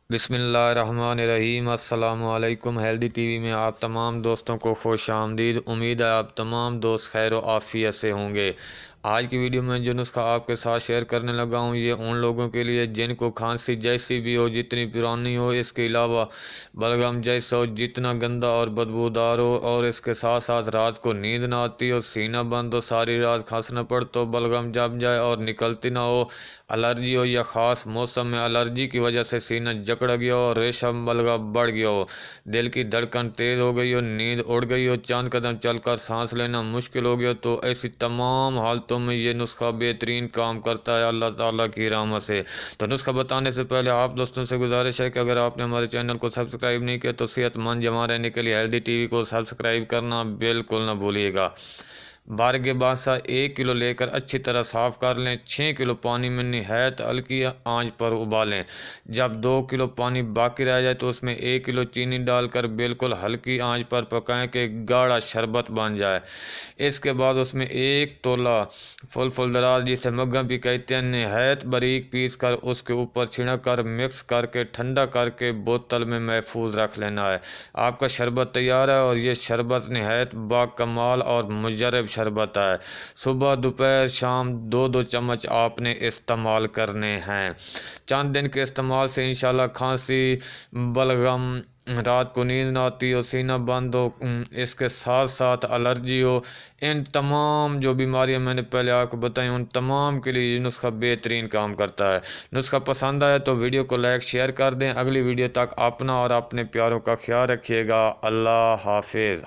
बिस्मिल्लाहिर्रहमानिर्रहीम। अस्सलामुअलैकुम। Healthy TV में आप तमाम दोस्तों को खुश आमदीद। उम्मीद है आप तमाम दोस्त खैर व आफियत से होंगे। आज की वीडियो में जो नुस्खा आपके साथ शेयर करने लगा हूँ ये उन लोगों के लिए जिनको खांसी जैसी भी हो, जितनी पुरानी हो, इसके अलावा बलगम जैसा हो, जितना गंदा और बदबूदार हो, और इसके साथ साथ रात को नींद ना आती हो, सीना बंद हो, सारी रात खांसना पड़ता हो, बलगम जम जाए और निकलती ना हो, एलर्जी हो या ख़ास मौसम में एलर्जी की वजह से सीना जकड़ गया हो, रेशम बलगम बढ़ गया हो, दिल की धड़कन तेज़ हो गई हो, नींद उड़ गई हो, चंद कदम चलकर सांस लेना मुश्किल हो गया, तो ऐसी तमाम हालतों में ये नुस्खा बेहतरीन काम करता है अल्लाह ताला की रहमत से। तो नुस्खा बताने से पहले आप दोस्तों से गुजारिश है कि अगर आपने हमारे चैनल को सब्सक्राइब नहीं किया तो सेहतमंद जमा रहने के लिए हेल्दी टीवी को सब्सक्राइब करना बिल्कुल ना भूलिएगा। बारगे बादशाह 1 किलो लेकर अच्छी तरह साफ़ कर लें। 6 किलो पानी में नहायत हल्की आंच पर उबालें। जब 2 किलो पानी बाकी रह जाए तो उसमें 1 किलो चीनी डालकर बिल्कुल हल्की आंच पर पकाएं कि गाढ़ा शरबत बन जाए। इसके बाद उसमें 1 तोला फुल दराज जिसे मग्गा भी कहते हैं नहायत बारीक पीस कर उसके ऊपर छिड़क कर मिक्स करके ठंडा करके बोतल में महफूज रख लेना है। आपका शरबत तैयार है और ये शरबत नहायत बाकमाल और मुजरब शरबत है। सुबह दोपहर शाम 2-2 चम्मच आपने इस्तेमाल करने हैं। चंद दिन के इस्तेमाल से इंशाल्लाह खांसी, बलगम, रात को नींद ना आती हो, सीना बंद हो, इसके साथ साथ एलर्जी हो, इन तमाम जो बीमारियां मैंने पहले आपको बताई उन तमाम के लिए ये नुस्खा बेहतरीन काम करता है। नुस्खा पसंद आया तो वीडियो को लाइक शेयर कर दें। अगली वीडियो तक अपना और अपने प्यारों का ख्याल रखिएगा। अल्लाह हाफिज़।